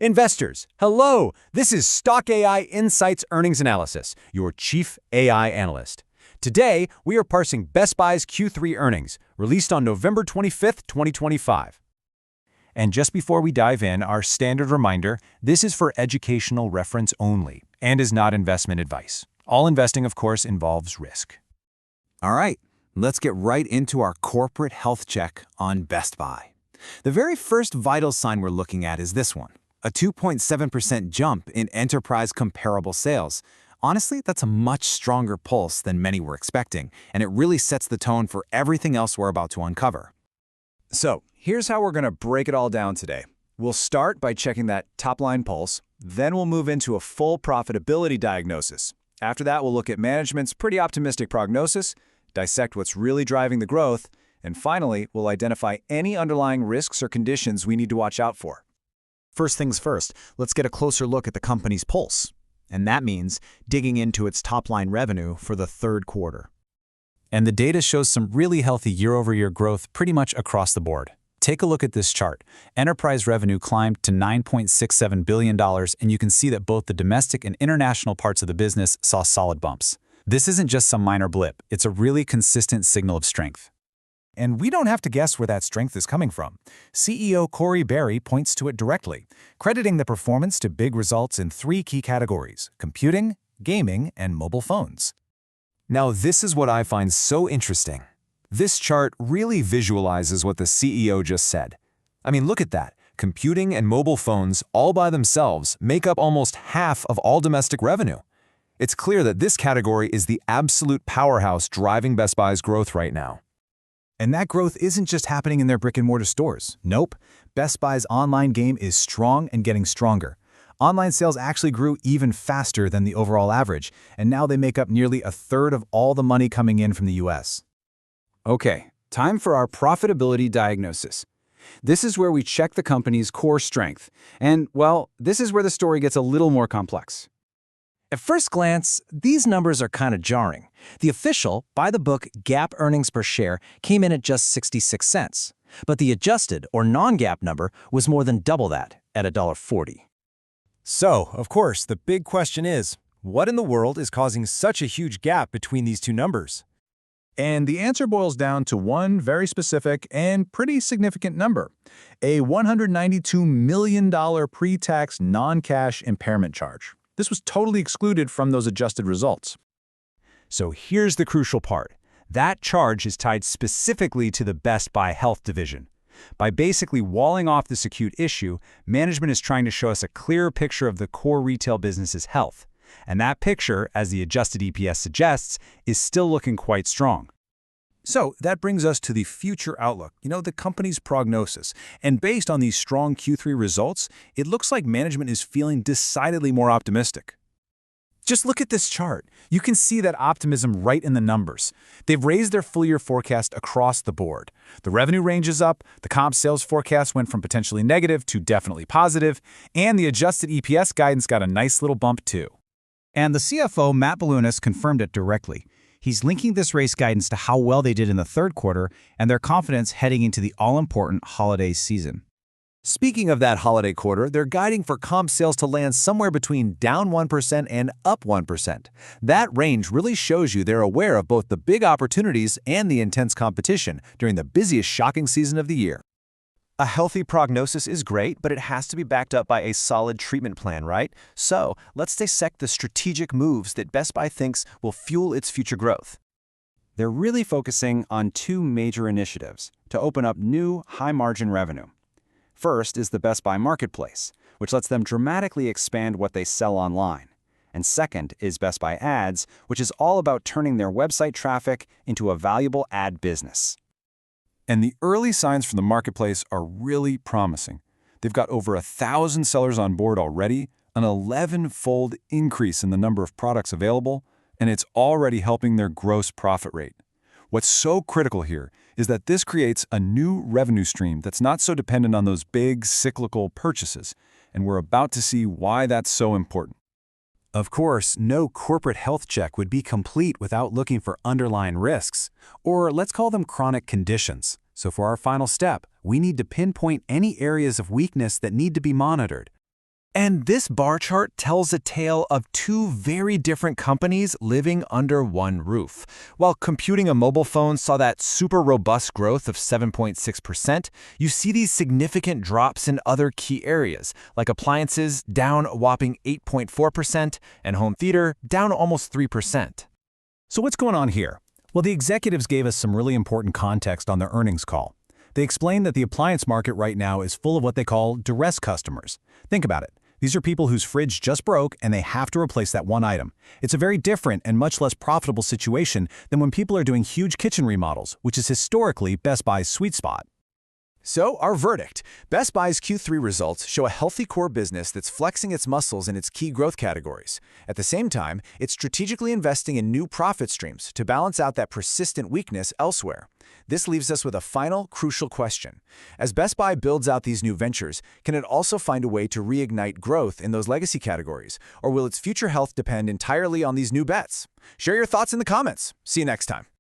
Investors, hello! This is Stock AI Insights Earnings Analysis, your chief AI analyst. Today, we are parsing Best Buy's Q3 earnings, released on November 25th, 2025. And just before we dive in, our standard reminder, this is for educational reference only and is not investment advice. All investing, of course, involves risk. All right, let's get right into our corporate health check on Best Buy. The very first vital sign we're looking at is this one, a 2.7% jump in enterprise comparable sales. Honestly, that's a much stronger pulse than many were expecting, and it really sets the tone for everything else we're about to uncover. So, here's how we're going to break it all down today. We'll start by checking that top-line pulse, then we'll move into a full profitability diagnosis. After that, we'll look at management's pretty optimistic prognosis, dissect what's really driving the growth, and finally, we'll identify any underlying risks or conditions we need to watch out for. First things first, let's get a closer look at the company's pulse. And that means digging into its top-line revenue for the third quarter. And the data shows some really healthy year-over-year growth pretty much across the board. Take a look at this chart. Enterprise revenue climbed to $9.67 billion, and you can see that both the domestic and international parts of the business saw solid bumps. This isn't just some minor blip, it's a really consistent signal of strength. And we don't have to guess where that strength is coming from. CEO Corey Barry points to it directly, crediting the performance to big results in three key categories: computing, gaming, and mobile phones. Now, this is what I find so interesting. This chart really visualizes what the CEO just said. I mean, look at that. Computing and mobile phones, all by themselves, make up almost half of all domestic revenue. It's clear that this category is the absolute powerhouse driving Best Buy's growth right now. And that growth isn't just happening in their brick-and-mortar stores. Nope. Best Buy's online game is strong and getting stronger. Online sales actually grew even faster than the overall average, and now they make up nearly a third of all the money coming in from the US. Okay, time for our profitability diagnosis. This is where we check the company's core strength. And, well, this is where the story gets a little more complex. At first glance, these numbers are kind of jarring. The official, by-the-book GAAP earnings per share came in at just 66 cents, but the adjusted or non-GAAP number was more than double that, at $1.40. So, of course, the big question is, what in the world is causing such a huge gap between these two numbers? And the answer boils down to one very specific and pretty significant number: a $192 million pre-tax non-cash impairment charge. This was totally excluded from those adjusted results. So here's the crucial part. That charge is tied specifically to the Best Buy Health division. By basically walling off this acute issue, management is trying to show us a clearer picture of the core retail business's health. And that picture, as the adjusted EPS suggests, is still looking quite strong. So that brings us to the future outlook, the company's prognosis. And based on these strong Q3 results, it looks like management is feeling decidedly more optimistic. Just look at this chart. You can see that optimism right in the numbers. They've raised their full-year forecast across the board. The revenue range is up, the comp sales forecast went from potentially negative to definitely positive, and the adjusted EPS guidance got a nice little bump too. And the CFO, Matt Balunas, confirmed it directly. He's linking this race guidance to how well they did in the third quarter and their confidence heading into the all-important holiday season. Speaking of that holiday quarter, they're guiding for comp sales to land somewhere between down 1% and up 1%. That range really shows you they're aware of both the big opportunities and the intense competition during the busiest shopping season of the year. A healthy prognosis is great, but it has to be backed up by a solid treatment plan, right? So, let's dissect the strategic moves that Best Buy thinks will fuel its future growth. They're really focusing on two major initiatives to open up new, high-margin revenue. First is the Best Buy Marketplace, which lets them dramatically expand what they sell online. And second is Best Buy Ads, which is all about turning their website traffic into a valuable ad business. And the early signs from the marketplace are really promising. They've got over 1,000 sellers on board already, an 11-fold increase in the number of products available, and it's already helping their gross profit rate. What's so critical here is that this creates a new revenue stream that's not so dependent on those big cyclical purchases, and we're about to see why that's so important. Of course, no corporate health check would be complete without looking for underlying risks, or let's call them chronic conditions. So for our final step, we need to pinpoint any areas of weakness that need to be monitored. And this bar chart tells a tale of two very different companies living under one roof. While computing and mobile phones saw that super robust growth of 7.6%, you see these significant drops in other key areas, like appliances down a whopping 8.4% and home theater down almost 3%. So what's going on here? Well, the executives gave us some really important context on their earnings call. They explained that the appliance market right now is full of what they call duress customers. Think about it. These are people whose fridge just broke and they have to replace that one item. It's a very different and much less profitable situation than when people are doing huge kitchen remodels, which is historically Best Buy's sweet spot. So, our verdict. Best Buy's Q3 results show a healthy core business that's flexing its muscles in its key growth categories. At the same time, it's strategically investing in new profit streams to balance out that persistent weakness elsewhere. This leaves us with a final, crucial question. As Best Buy builds out these new ventures, can it also find a way to reignite growth in those legacy categories? Or will its future health depend entirely on these new bets? Share your thoughts in the comments. See you next time.